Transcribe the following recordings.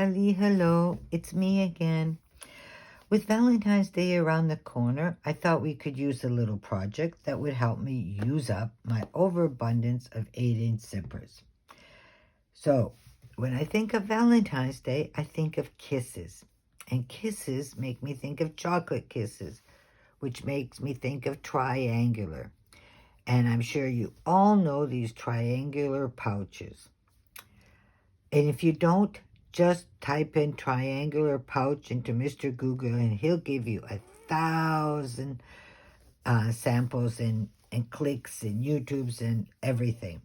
Hello, it's me again. With Valentine's Day around the corner, I thought we could use a little project that would help me use up my overabundance of 8-inch zippers. So, when I think of Valentine's Day, I think of kisses. And kisses make me think of chocolate kisses, which makes me think of triangular. And I'm sure you all know these triangular pouches. And if you don't, just type in triangular pouch into Mr. Google and he'll give you 1,000 samples and clicks and YouTubes and everything.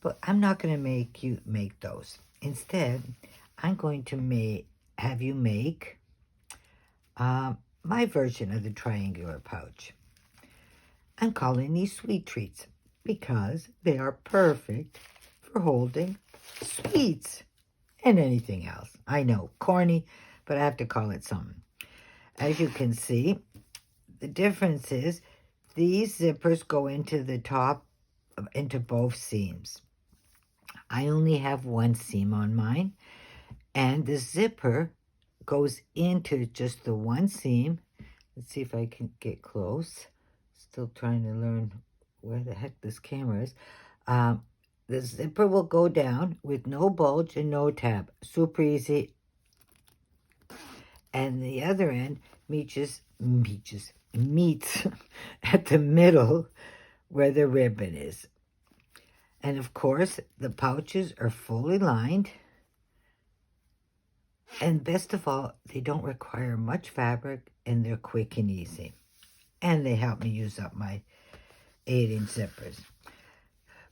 But I'm not going to make you make those. Instead, I'm going to have you make my version of the triangular pouch. I'm calling these sweet treats because they are perfect for holding sweets and anything else. I know, corny, but I have to call it something. As you can see, the difference is these zippers go into the top, into both seams. I only have one seam on mine, and the zipper goes into just the one seam. Let's see if I can get close. Still trying to learn where the heck this camera is. The zipper will go down with no bulge and no tab. Super easy. And the other end meets at the middle where the ribbon is. And of course, the pouches are fully lined. And best of all, they don't require much fabric and they're quick and easy. And they help me use up my 8-inch zippers.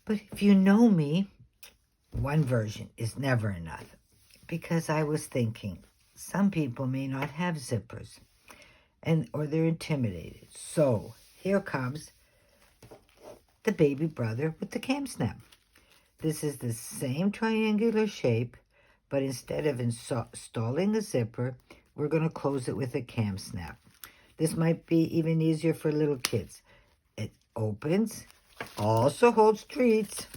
But if you know me, one version is never enough. Because I was thinking, some people may not have zippers or they're intimidated. So here comes the baby brother with the Kam Snap. This is the same triangular shape, but instead of installing a zipper, we're going to close it with a Kam Snap. This might be even easier for little kids. It opens, also holds treats.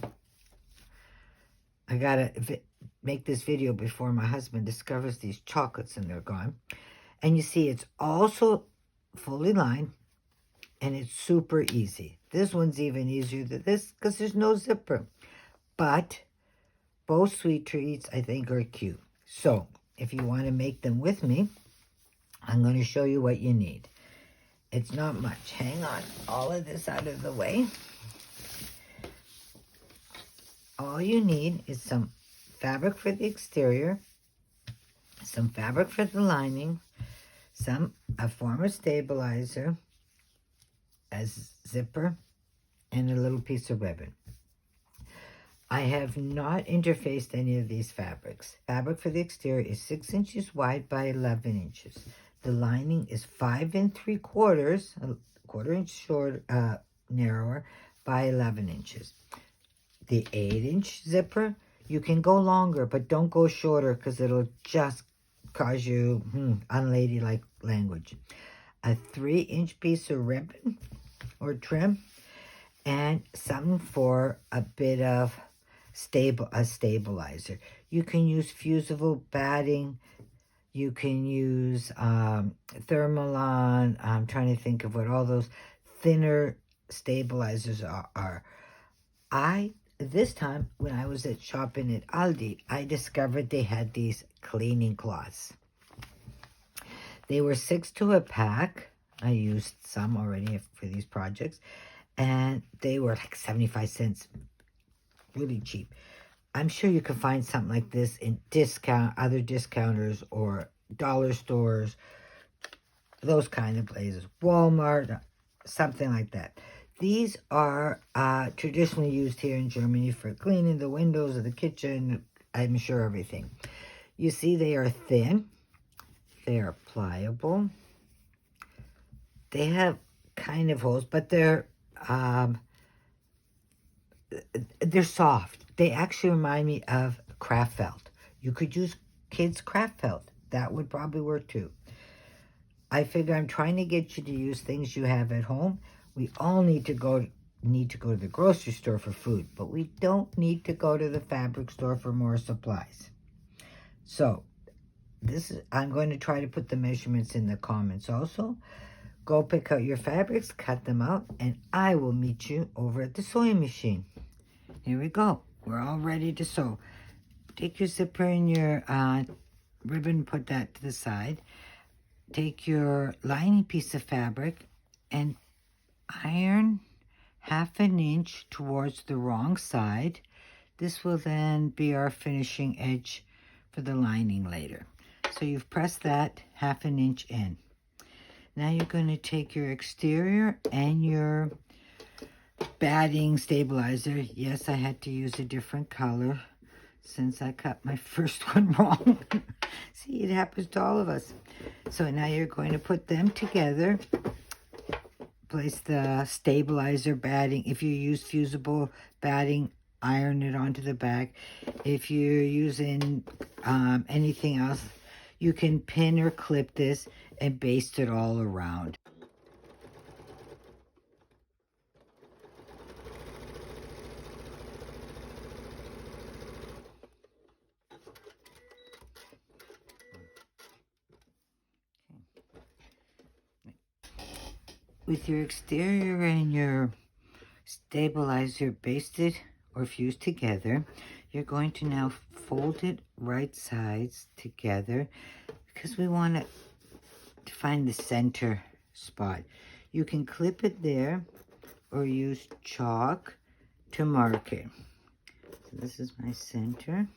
I gotta make this video before my husband discovers these chocolates and they're gone. And you see it's also fully lined and it's super easy. This one's even easier than this because there's no zipper. But both sweet treats I think are cute. So if you want to make them with me, I'm going to show you what you need. It's not much. Hang on. All of this out of the way. All you need is some fabric for the exterior, some fabric for the lining, a former stabilizer, a zipper, and a little piece of ribbon. I have not interfaced any of these fabrics. Fabric for the exterior is 6 inches wide by 11 inches. The lining is 5 3/4, a quarter inch short, narrower by 11 inches. The 8-inch zipper, you can go longer, but don't go shorter because it'll just cause you unladylike language. A 3-inch piece of ribbon or trim, and something for a bit of a stabilizer. You can use fusible batting. You can use Thermalon. I'm trying to think of what all those thinner stabilizers are. This time, when I was shopping at Aldi, I discovered they had these cleaning cloths. They were 6 to a pack. I used some already for these projects. And they were like 75 cents. Really cheap. I'm sure you can find something like this in other discounters or dollar stores. Those kind of places. Walmart, something like that. These are traditionally used here in Germany for cleaning the windows of the kitchen, I'm sure everything. You see they are thin, they are pliable, they have kind of holes, but they're soft. They actually remind me of craft felt. You could use kids' craft felt. That would probably work too. I figure I'm trying to get you to use things you have at home. We all need to go to the grocery store for food, but we don't need to go to the fabric store for more supplies. So I'm going to try to put the measurements in the comments also. Go pick out your fabrics, cut them out, and I will meet you over at the sewing machine. Here we go. We're all ready to sew. Take your zipper and your ribbon, put that to the side. Take your lining piece of fabric and iron 1/2 inch towards the wrong side. This will then be our finishing edge for the lining later. So you've pressed that 1/2 inch in. Now you're going to take your exterior and your batting stabilizer. Yes, I had to use a different color since I cut my first one wrong. See, it happens to all of us. So now you're going to put them together. Place the stabilizer batting. If you use fusible batting, iron it onto the back. If you're using anything else, you can pin or clip this and baste it all around. With your exterior and your stabilizer basted or fused together, you're going to now fold it right sides together because we want to find the center spot. You can clip it there or use chalk to mark it. So this is my center.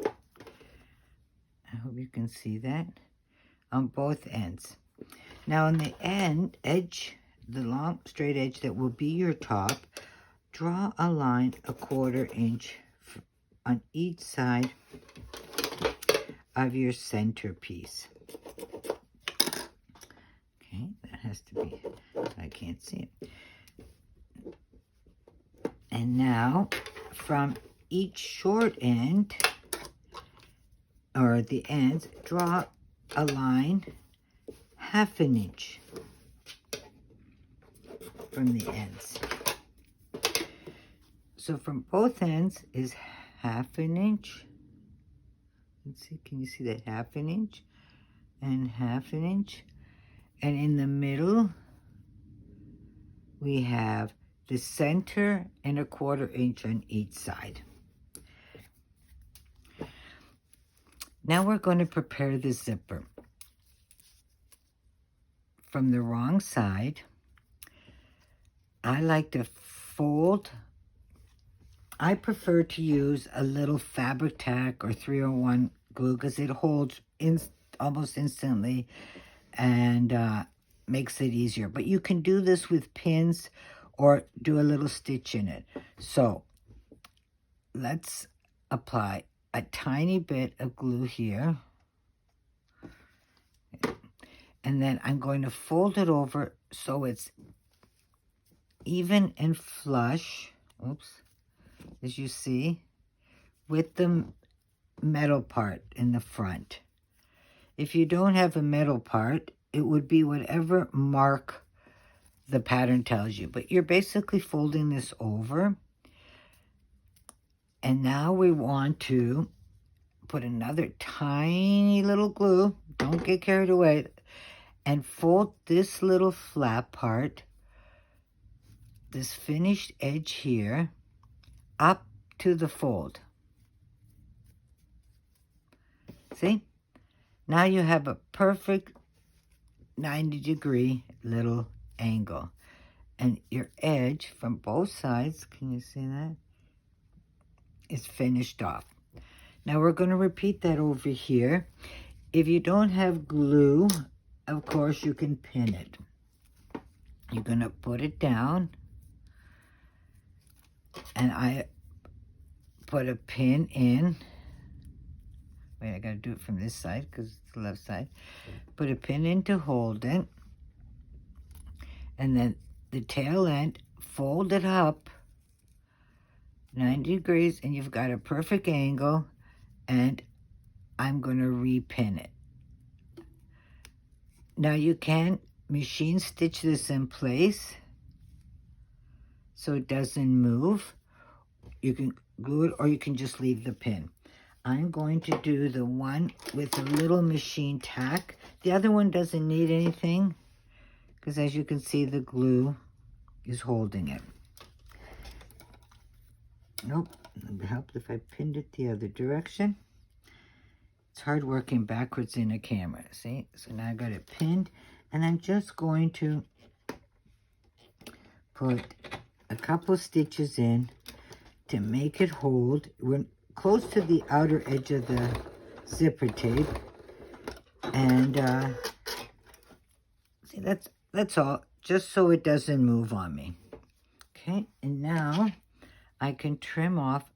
I hope you can see that on both ends. Now on the edge, the long straight edge that will be your top, draw a line 1/4 inch on each side of your centerpiece. Okay, that has to be, I can't see it. And now from each short end, or the ends, draw a line 1/2 inch from the ends. So from both ends is 1/2 inch. Let's see, can you see that 1/2 inch and 1/2 inch? And in the middle, we have the center and 1/4 inch on each side. Now we're going to prepare the zipper. From the wrong side, I like to fold. I prefer to use a little fabric tack or 301 glue because it holds almost instantly and makes it easier. But you can do this with pins or do a little stitch in it. So let's apply a tiny bit of glue here. And then I'm going to fold it over so it's even and flush. Oops. As you see, with the metal part in the front. If you don't have a metal part, it would be whatever mark the pattern tells you. But you're basically folding this over. And now we want to put another tiny little glue. Don't get carried away. And fold this little flap part, this finished edge here, up to the fold. See? Now you have a perfect 90-degree little angle. And your edge from both sides, can you see that? Is finished off. Now we're going to repeat that over here. If you don't have glue, of course you can pin it. You're going to put it down. And I put a pin in. Wait, I got to do it from this side because it's the left side. Put a pin in to hold it. And then the tail end, fold it up 90 degrees, and you've got a perfect angle. And I'm going to repin it. Now you can machine stitch this in place so it doesn't move. You can glue it or you can just leave the pin. I'm going to do the one with a little machine tack. The other one doesn't need anything because, as you can see, the glue is holding it. Nope, it would help if I pinned it the other direction. It's hard working backwards in a camera, see? So now I got it pinned, and I'm just going to put a couple stitches in to make it hold. We're close to the outer edge of the zipper tape, and see, that's all, just so it doesn't move on me. Okay, and now I can trim off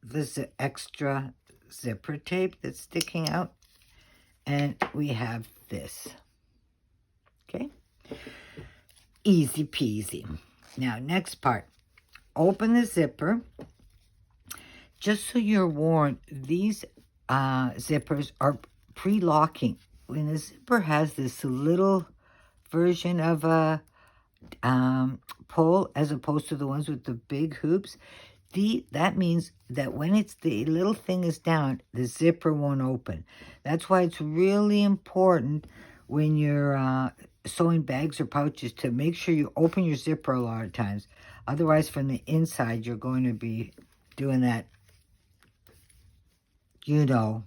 this extra zipper tape that's sticking out, and we have this. Okay, easy peasy. Now, next part, open the zipper. Just so you're warned, these zippers are pre-locking. When the zipper has this little version of a pull, as opposed to the ones with the big hoops, that means that when the little thing is down, the zipper won't open. That's why it's really important when you're sewing bags or pouches to make sure you open your zipper a lot of times. Otherwise, from the inside, you're going to be doing that, you know.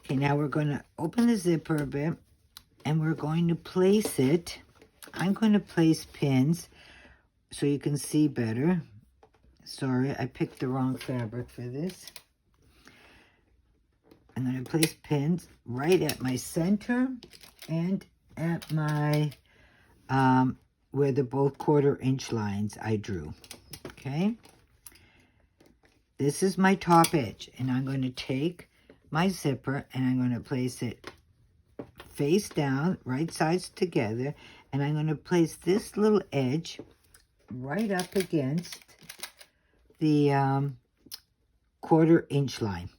Okay, now we're going to open the zipper a bit, and we're going to place it. I'm going to place pins so you can see better. Sorry, I picked the wrong fabric for this. I'm going to place pins right at my center and at my, where the both 1/4 inch lines I drew. Okay. This is my top edge, and I'm going to take my zipper and I'm going to place it face down, right sides together, and I'm going to place this little edge right up against the 1/4 inch line.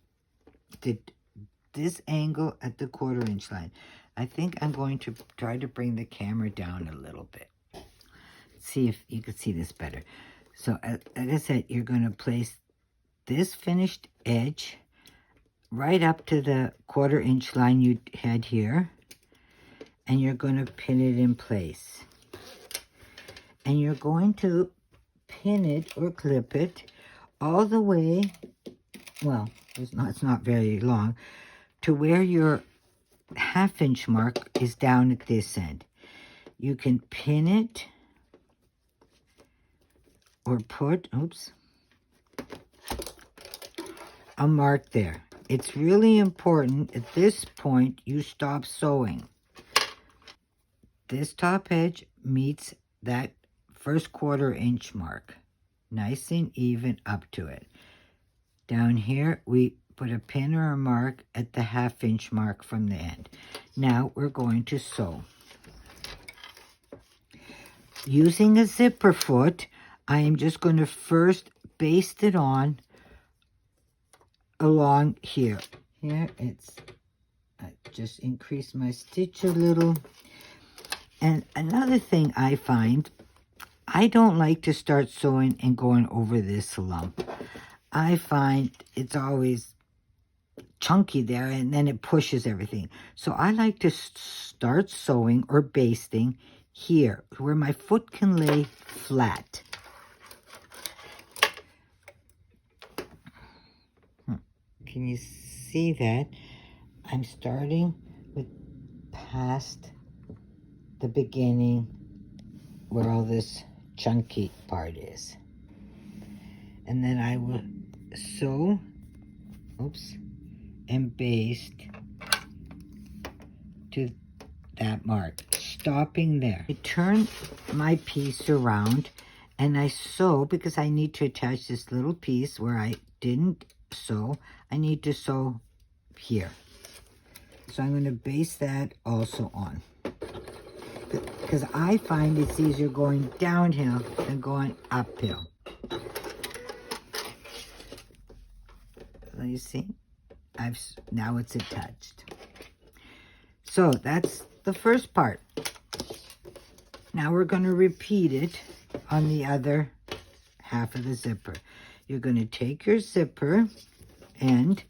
This angle at the 1/4 inch line. I think I'm going to try to bring the camera down a little bit. See if you can see this better. So, like I said, you're going to place this finished edge right up to the 1/4 inch line you had here, and you're going to pin it in place. And you're going to pin it or clip it all the way, well, it's not very long, to where your 1/2 inch mark is down at this end. You can pin it or put, a mark there. It's really important at this point you stop sewing. This top edge meets that first 1/4 inch mark, nice and even up to it. Down here, we put a pin or a mark at the 1/2 inch mark from the end. Now we're going to sew. Using a zipper foot, I am just going to first baste it on along here. Here I just increase my stitch a little. And another thing I find, I don't like to start sewing and going over this lump. I find it's always chunky there, and then it pushes everything. So I like to start sewing or basting here, where my foot can lay flat. Can you see that? I'm starting with past the beginning where all this chunky part is. And then I will sew, and baste to that mark, stopping there. I turn my piece around and I sew, because I need to attach this little piece where I didn't sew. I need to sew here. So I'm going to baste that also on, because I find it's easier going downhill than going uphill. So you see, now it's attached. So that's the first part. Now we're going to repeat it on the other half of the zipper. you're going to take your zipper and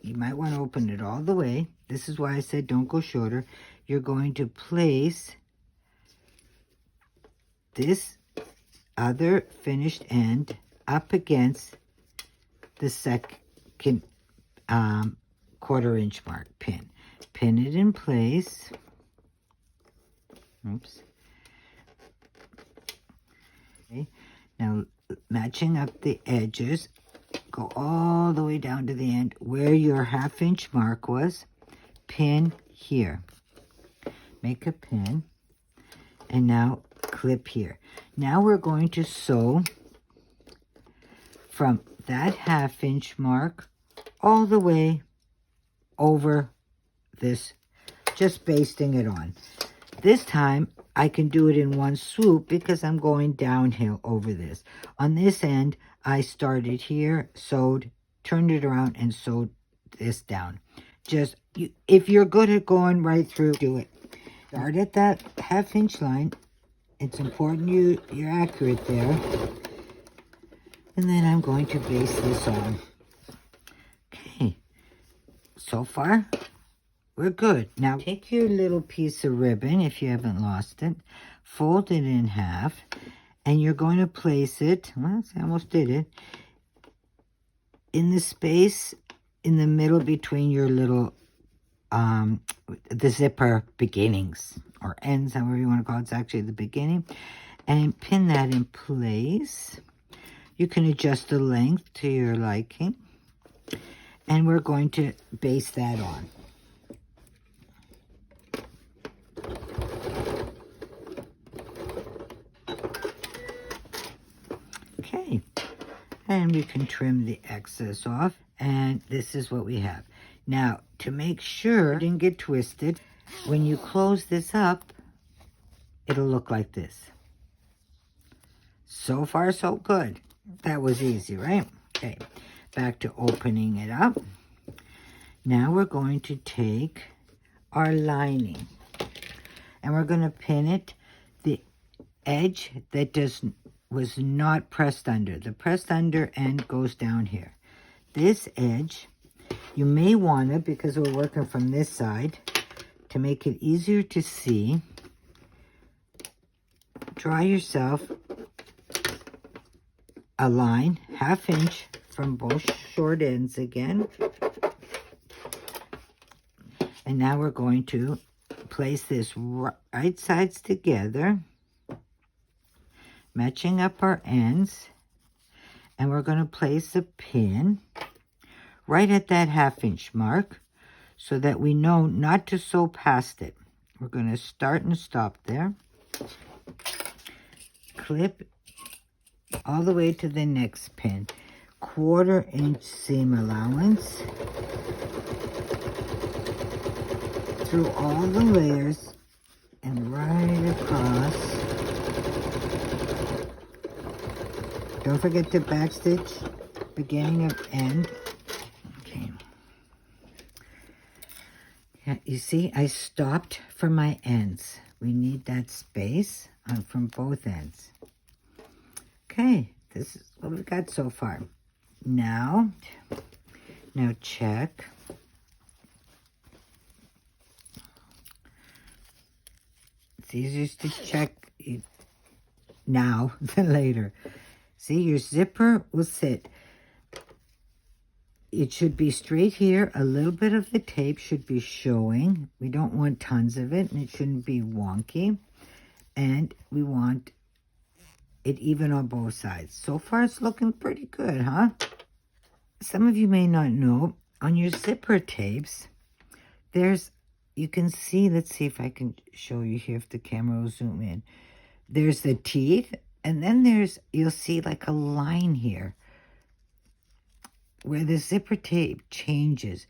you might want to open it all the way. This is why I said don't go shorter. You're going to place this other finished end up against the second 1/4 inch mark pin. Pin it in place. Oops. Okay. Now, matching up the edges, go all the way down to the end where your 1/2 inch mark was. Pin here. Make a pin. And now clip here. Now we're going to sew from that 1/2 inch mark all the way over this, just basting it on. This time I can do it in one swoop because I'm going downhill over this. On this end, I started here, sewed, turned it around, and sewed this down. Just, if you're good at going right through, do it. Start at that 1/2 inch line. It's important you're accurate there. And then I'm going to base this on. Okay. So far, we're good. Now, take your little piece of ribbon, if you haven't lost it, fold it in half, and you're going to place it, well, I almost did it, in the space in the middle between your little, the zipper beginnings, or ends, however you want to call it. It's actually the beginning. And pin that in place. You can adjust the length to your liking. And we're going to base that on. Okay, and we can trim the excess off, and this is what we have. Now, to make sure it didn't get twisted, when you close this up, it'll look like this. So far, so good. That was easy, right? Okay, back to opening it up. Now we're going to take our lining, and we're going to pin it, the edge that was not pressed under. The pressed under end goes down here. This edge, you may want to, because we're working from this side, to make it easier to see, draw yourself a line, 1/2 inch from both short ends again. And now we're going to place this right sides together, matching up our ends, and we're going to place a pin right at that 1/2 inch mark so that we know not to sew past it. We're going to start and stop there. Clip all the way to the next pin. 1/4 inch seam allowance through all the layers and right across. Don't forget to backstitch beginning of end. Okay. Yeah, you see, I stopped for my ends. We need that space from both ends. Okay, this is what we've got so far. Now check. It's easier to check now than later. See, your zipper will sit. It should be straight here. A little bit of the tape should be showing. We don't want tons of it, and it shouldn't be wonky. And we want it even on both sides. So far, it's looking pretty good, huh? Some of you may not know, on your zipper tapes, you can see, let's see if I can show you here if the camera will zoom in. There's the teeth, and then you'll see like a line here where the zipper tape changes.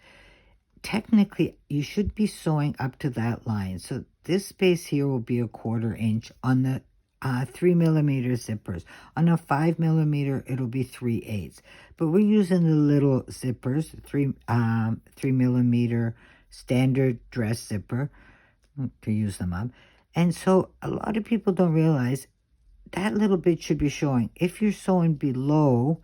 Technically, you should be sewing up to that line. So this space here will be a 1/4 inch on the 3mm zippers. On a 5mm, it'll be 3/8. But we're using the little zippers, 3mm standard dress zipper to use them up. And so a lot of people don't realize that little bit should be showing. If you're sewing below,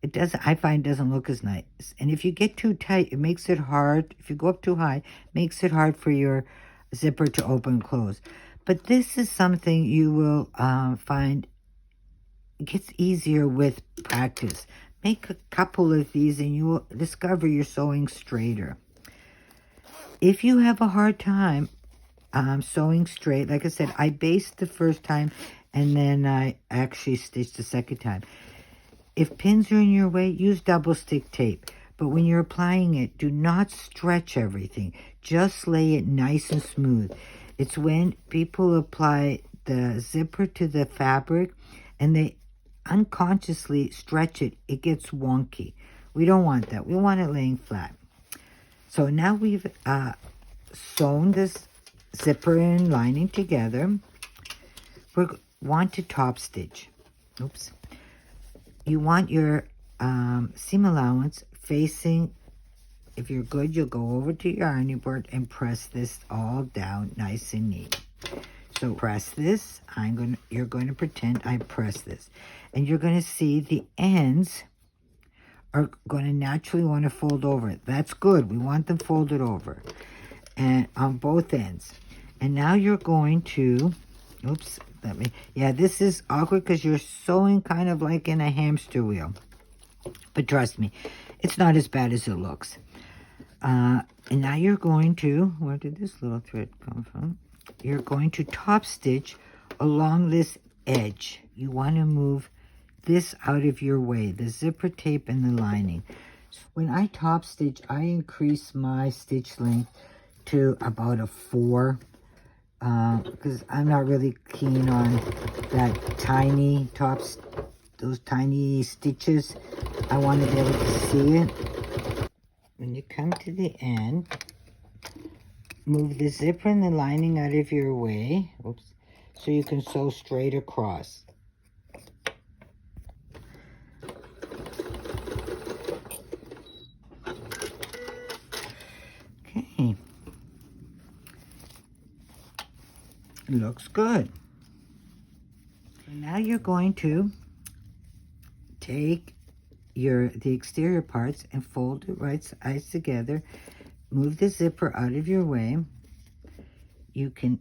it doesn't, I find, doesn't look as nice. And if you get too tight, it makes it hard. If you go up too high, it makes it hard for your zipper to open and close. But this is something you will find it gets easier with practice. Make a couple of these and you will discover you're sewing straighter. If you have a hard time sewing straight, like I said, I based the first time and then I actually stitched the second time. If pins are in your way, use double stick tape. But when you're applying it, do not stretch everything. Just lay it nice and smooth. It's when people apply the zipper to the fabric and they unconsciously stretch it, it gets wonky. We don't want that. We want it laying flat. So now we've sewn this zipper and lining together. We want to top stitch. Oops. You want your seam allowance facing, if you're good, you'll go over to your ironing board and press this all down nice and neat. So press this. You're going to pretend I press this. And you're going to see the ends are going to naturally want to fold over. That's good. We want them folded over. And on both ends. And now you're going to, oops, this is awkward because you're sewing kind of like in a hamster wheel. But trust me, it's not as bad as it looks. And now you're going to, where did this little thread come from? You're going to top stitch along this edge. You want to move this out of your way, the zipper tape and the lining. When I top stitch, I increase my stitch length to about a 4 because I'm not really keen on that tiny tops, those tiny stitches. I want to be able to see it. When you come to the end, move the zipper and the lining out of your way, oops, so you can sew straight across. Okay. Looks good. So now you're going to take the exterior parts and fold it right sides together. Move the zipper out of your way. You can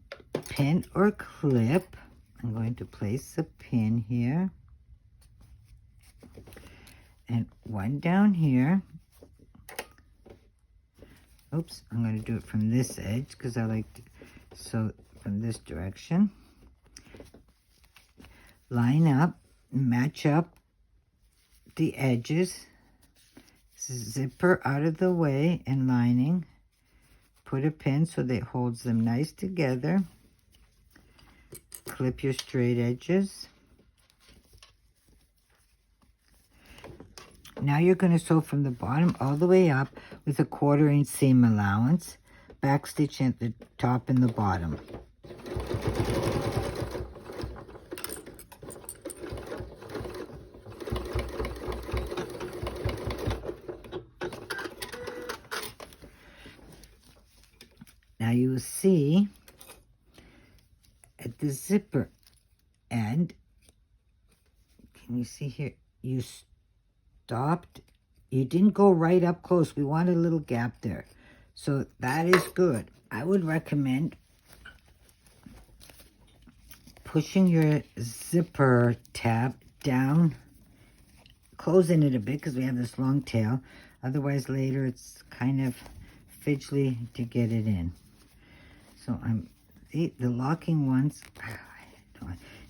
pin or clip. I'm going to place a pin here and one down here. Oops, I'm going to do it from this edge because I like to sew from this direction. Line up, match up the edges, zipper out of the way and lining. Put a pin so that it holds them nice together. Clip your straight edges. Now you're going to sew from the bottom all the way up with a 1/4 inch seam allowance, backstitch at the top and the bottom. Now you will see at the zipper end, can you see here, you stopped, you didn't go right up close. We want a little gap there. So that is good. I would recommend pushing your zipper tab down, closing it a bit because we have this long tail. Otherwise later it's kind of fidgety to get it in. So the locking ones,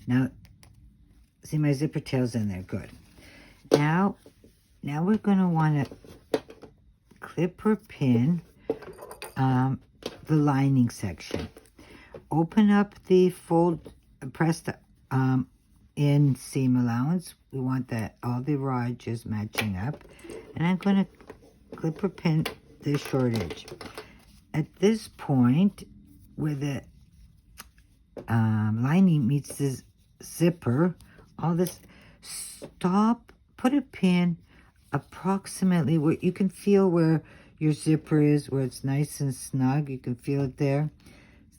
now see my zipper tails in there, good. Now we're going to want to clip or pin the lining section. Open up the press the in seam allowance. We want that all the raw edges matching up. And I'm going to clip or pin the short edge. At this point, where the lining meets the zipper, all this, stop, put a pin approximately where you can feel where your zipper is, where it's nice and snug. You can feel it there.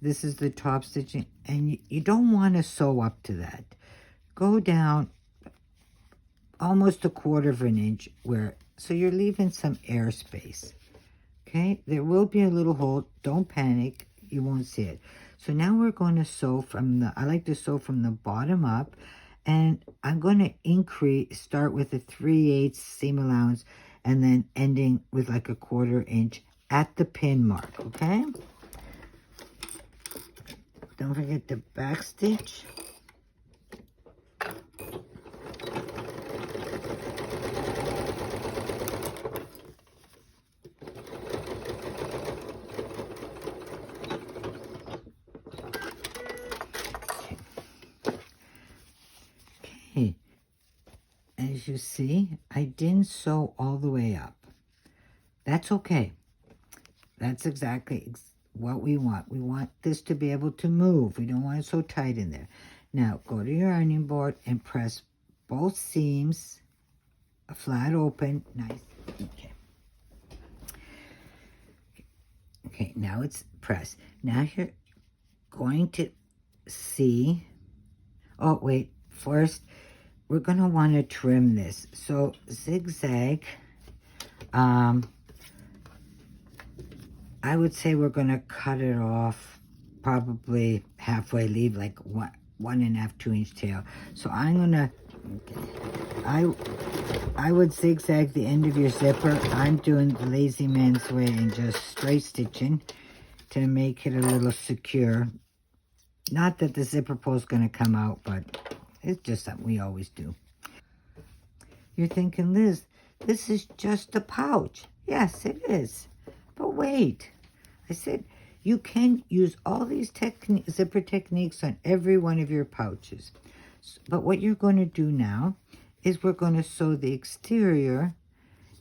This is the top stitching, and you don't want to sew up to that. go down almost 1/4 of an inch so you're leaving some airspace. Okay, there will be a little hole. Don't panic. You won't see it. So now we're going to sew I like to sew from the bottom up, and I'm going to start with a 3/8 seam allowance, and then ending with like a 1/4 inch at the pin mark, okay? Don't forget the back stitch. Okay, as you see, I didn't sew all the way up. That's okay. That's exactly what we want. We want this to be able to move. We don't want it so tight in there. Now, go to your ironing board and press both seams flat open. Nice. Okay. Okay, now it's pressed. Now you're going to see... Oh, wait. First, we're going to want to trim this. So, zigzag... I would say we're going to cut it off probably halfway, leave like 1.5, 2-inch tail. So I'm going to, I would zigzag the end of your zipper. I'm doing the lazy man's way and just straight stitching to make it a little secure. Not that the zipper pull is going to come out, but it's just something we always do. You're thinking, Liz, this is just a pouch. Yes, it is. But wait, I said you can use all these zipper techniques on every one of your pouches. But what you're going to do now is we're going to sew the exterior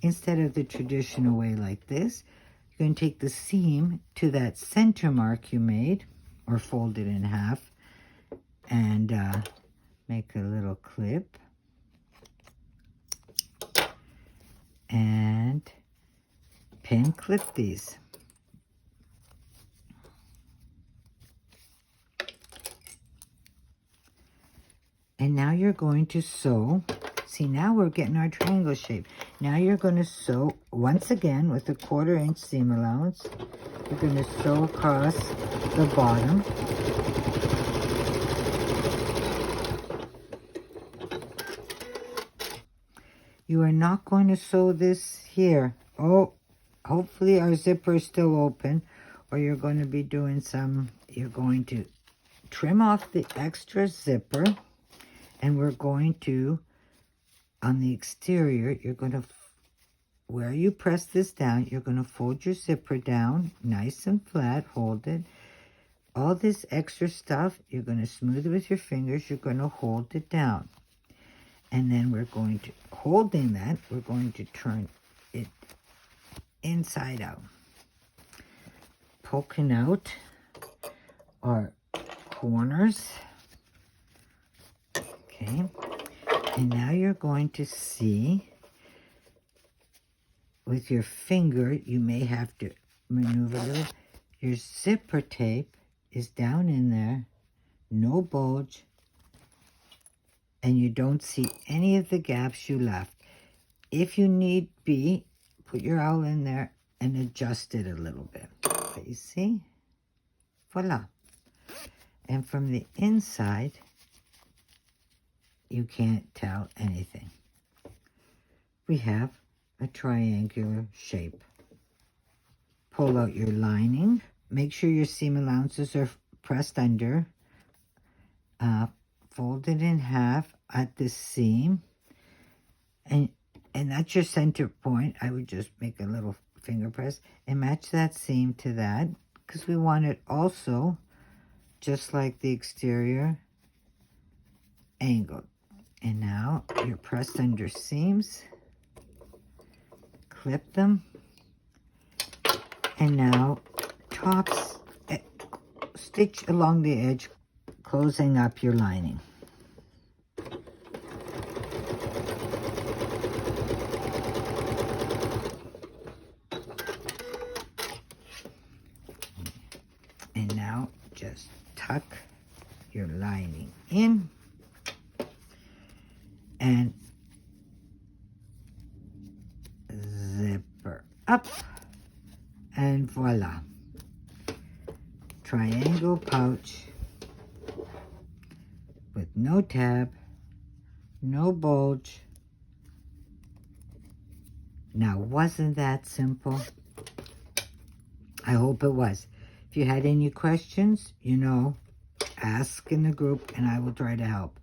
instead of the traditional way like this. You're going to take the seam to that center mark you made, or fold it in half, and make a little clip. And pin clip these. And now you're going to sew. See, now we're getting our triangle shape. Now you're going to sew once again with a 1/4 inch seam allowance. You're going to sew across the bottom. You are not going to sew this here. Oh, hopefully our zipper is still open, or you're going to be doing you're going to trim off the extra zipper, and we're going to, on the exterior, you're going to, where you press this down, you're going to fold your zipper down, nice and flat, hold it. All this extra stuff, you're going to smooth it with your fingers, you're going to hold it down. And then we're going to, holding that, we're going to turn it inside out. Poking out our corners. Okay. And now you're going to see, with your finger, you may have to maneuver a little. Your zipper tape is down in there, no bulge, and you don't see any of the gaps you left. If you need be, put your awl in there and adjust it a little bit. But you see? Voila. And from the inside, you can't tell anything. We have a triangular shape. Pull out your lining. Make sure your seam allowances are pressed under. Fold it in half at the seam. And that's your center point. I would just make a little finger press and match that seam to that, because we want it also, just like the exterior, angled. And now your pressed under seams, clip them, and now tops, stitch along the edge, closing up your lining. And now just tuck your lining in up, and voila. Triangle pouch with no tab, no bulge. Now, wasn't that simple? I hope it was. If you had any questions, ask in the group and I will try to help.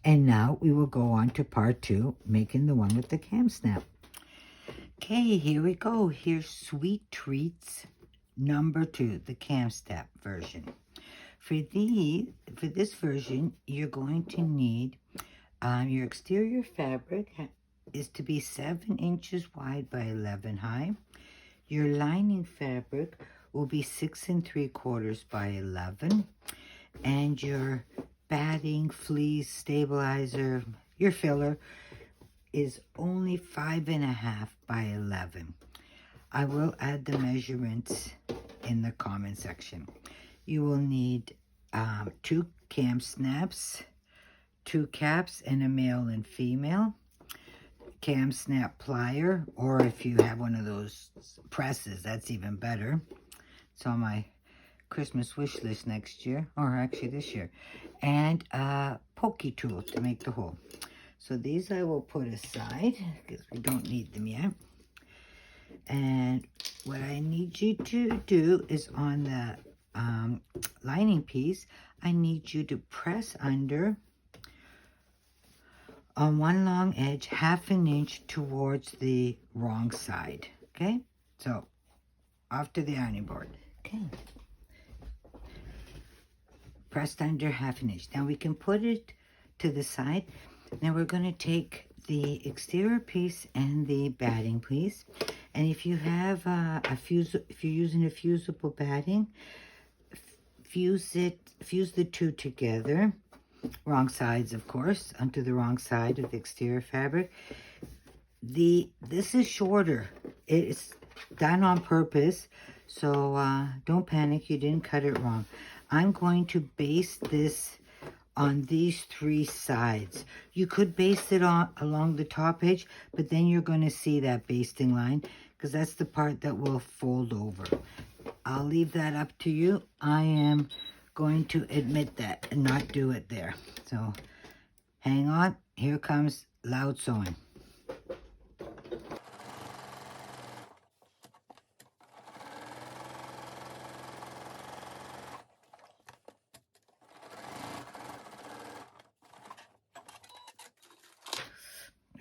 And now we will go on to part 2, making the one with the Kam Snap. Okay, here we go. Here's Sweet Treats number 2, the Kam Snap version. For this version, you're going to need your exterior fabric is to be 7 inches wide by 11 high. Your lining fabric will be 6 3/4 by 11, and your batting, fleece, stabilizer, your filler is only 5 1/2 by 11. I will add the measurements in the comment section. You will need 2 Kam Snaps, 2 caps, and a male and female. Kam Snap plier, or if you have one of those presses, that's even better. It's on my Christmas wish list next year, or actually this year. And a pokey tool to make the hole. So these I will put aside because we don't need them yet. And what I need you to do is on the lining piece, I need you to press under on one long edge 1/2 inch towards the wrong side. Okay, so off to the ironing board. Okay, pressed under 1/2 inch. Now we can put it to the side. Now we're going to take the exterior piece and the batting piece, and if you have if you're using a fusible batting, fuse the two together, wrong sides of course, onto the wrong side of the exterior fabric. This is shorter. It's done on purpose, so don't panic, you didn't cut it wrong. I'm going to baste this on these 3 sides. You could baste it on along the top edge, but then you're going to see that basting line because that's the part that will fold over. I'll leave that up to you. I am going to admit that and not do it there. So hang on, here comes loud sewing.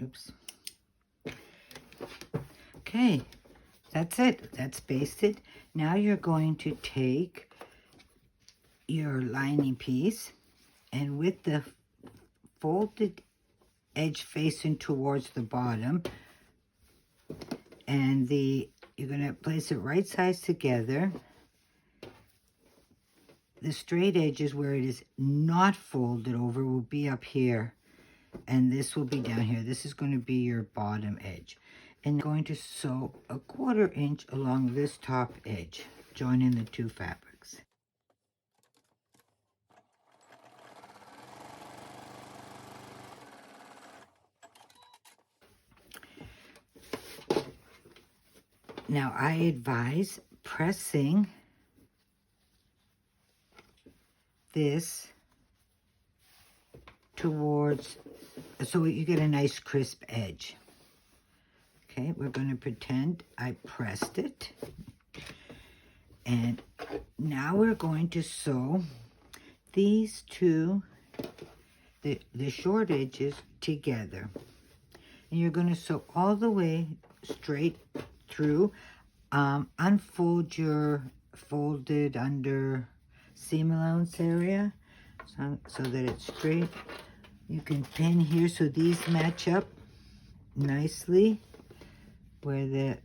Oops. Okay, that's it. That's basted. Now you're going to take your lining piece, and with the folded edge facing towards the bottom, and you're going to place it right sides together. The straight edges where it is not folded over will be up here, and this will be down here. This is going to be your bottom edge. And I'm going to sew a 1/4 inch along this top edge, joining the 2 fabrics. Now I advise pressing this towards, so you get a nice crisp edge. Okay, we're going to pretend I pressed it. And now we're going to sew these 2, the short edges together. And you're going to sew all the way straight through. Unfold your folded under seam allowance area so that it's straight. You can pin here so these match up nicely where the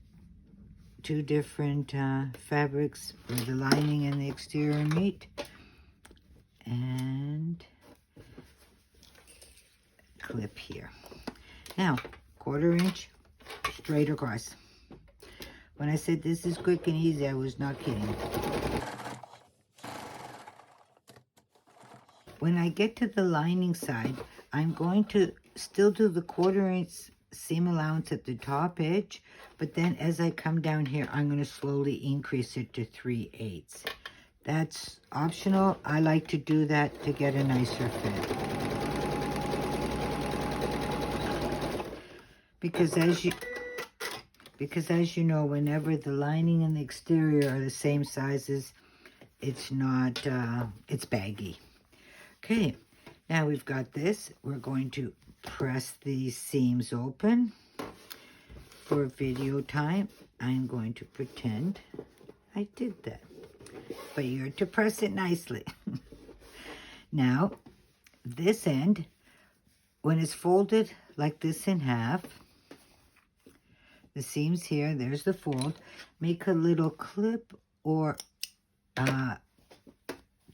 2 different fabrics, where the lining and the exterior meet. And clip here. Now 1/4 inch straight across. When I said this is quick and easy, I was not kidding. When I get to the lining side, I'm going to still do the 1/4 inch seam allowance at the top edge, but then as I come down here, I'm going to slowly increase it to 3/8. That's optional. I like to do that to get a nicer fit. Because as you know, whenever the lining and the exterior are the same sizes, it's not, it's baggy. Okay, now we've got this. We're going to press these seams open. For video time, I'm going to pretend I did that. But you're to press it nicely. Now, this end, when it's folded like this in half, the seams here, there's the fold, make a little clip or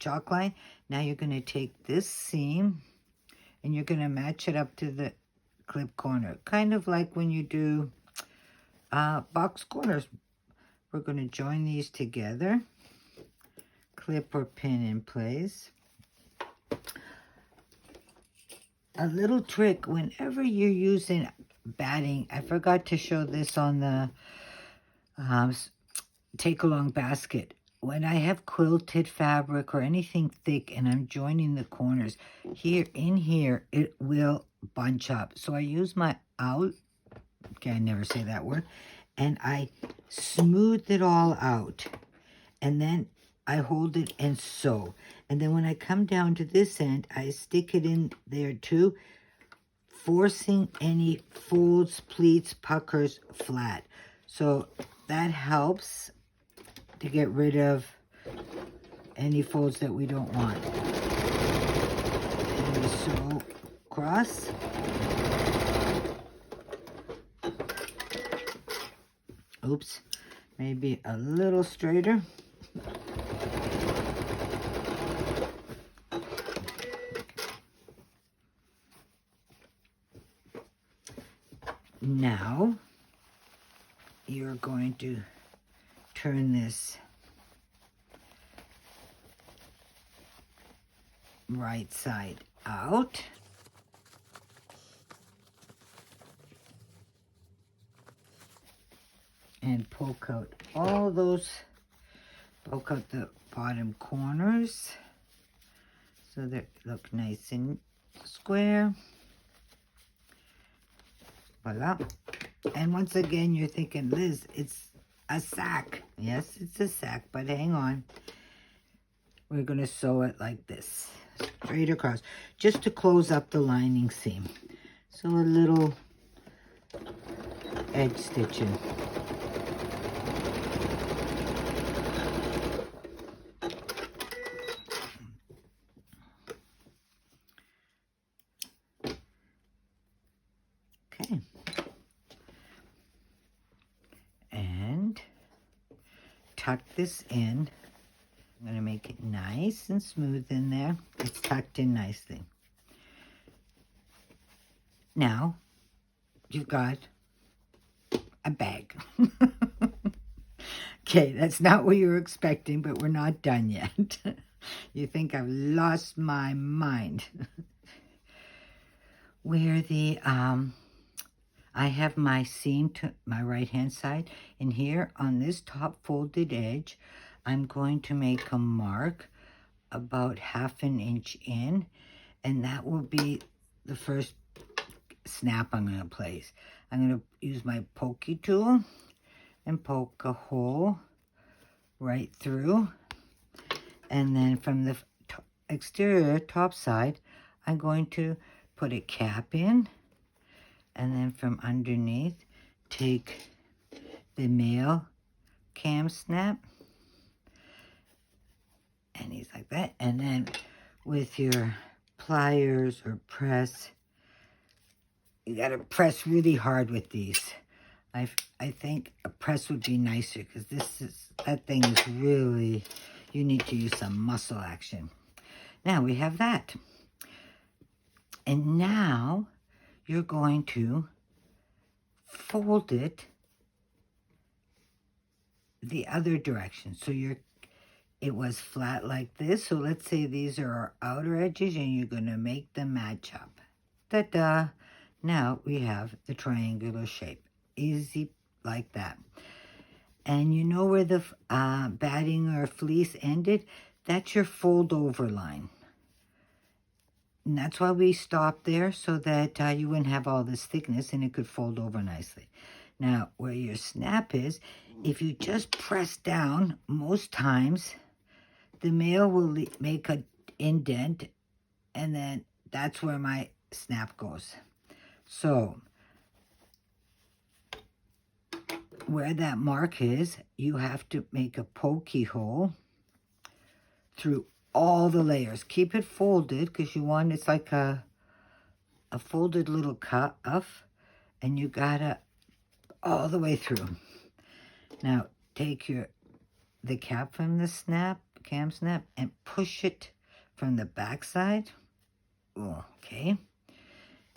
chalk line. Now you're going to take this seam and you're going to match it up to the clip corner, kind of like when you do box corners. We're going to join these together, clip or pin in place. A little trick, whenever you're using batting, I forgot to show this on the take-along basket. When I have quilted fabric or anything thick and I'm joining the corners, here in here, it will bunch up. So I use my okay, I never say that word, and I smooth it all out. And then I hold it and sew. And then when I come down to this end, I stick it in there too, forcing any folds, pleats, puckers flat. So that helps to get rid of any folds that we don't want. And we sew across. Oops, maybe a little straighter. Now, you're going to turn this right side out. And poke out poke out the bottom corners so they look nice and square. Voila. And once again, you're thinking, Liz, it's a sack. Yes, it's a sack, but hang on. We're going to sew it like this, straight across, just to close up the lining seam. So a little edge stitching. Okay. And tuck this in. I'm going to make it nice and smooth in there. It's tucked in nicely. Now, you've got a bag. Okay, that's not what you were expecting, but we're not done yet. You think I've lost my mind. Where the, I have my seam to my right-hand side, and here on this top folded edge, I'm going to make a mark about 1/2 inch in, and that will be the first snap I'm going to place. I'm going to use my pokey tool and poke a hole right through, and then from the exterior top side, I'm going to put a cap in, and then from underneath, take the male Kam Snap, and he's like that, and then with your pliers or press, you gotta press really hard with these. I think a press would be nicer, because that thing is really, you need to use some muscle action. Now we have that. And now you're going to fold it the other direction. So it was flat like this. So let's say these are our outer edges and you're going to make them match up. Ta-da! Now we have the triangular shape. Easy like that. And you know where the batting or fleece ended? That's your fold over line. And that's why we stopped there, so that you wouldn't have all this thickness and it could fold over nicely. Now, where your snap is, if you just press down, most times the male will make an indent, and then that's where my snap goes. So, where that mark is, you have to make a pokey hole through all the layers. Keep it folded, because you want, it's like a folded little cuff, and you gotta all the way through. Now take the cap from the Kam Snap, and push it from the back side. Okay.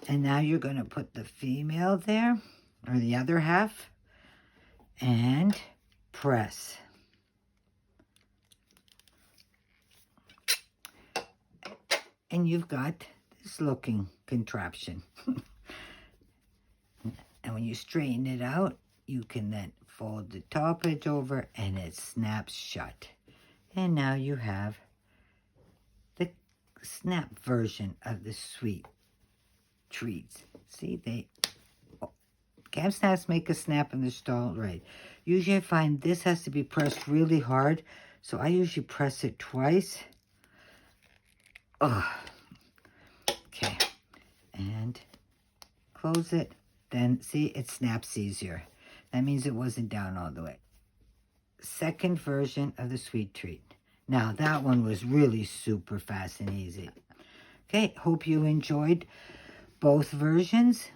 And now you're going to put the female there, or the other half, and press. And you've got this looking contraption. And when you straighten it out, you can then fold the top edge over and it snaps shut. And now you have the snap version of the sweet treats. See, Kam Snaps make a snap in the stall right. Usually I find this has to be pressed really hard, so I usually press it twice. Oh, okay. And close it. Then, see, it snaps easier. That means it wasn't down all the way. Second version of the sweet treat. Now, that one was really super fast and easy. Okay, hope you enjoyed both versions.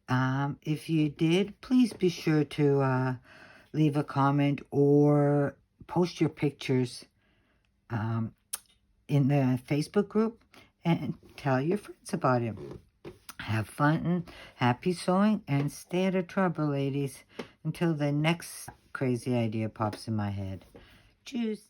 If you did, please be sure to leave a comment or post your pictures in the Facebook group and tell your friends about it. Have fun and happy sewing, and stay out of trouble, ladies, until the next crazy idea pops in my head. Tschüss.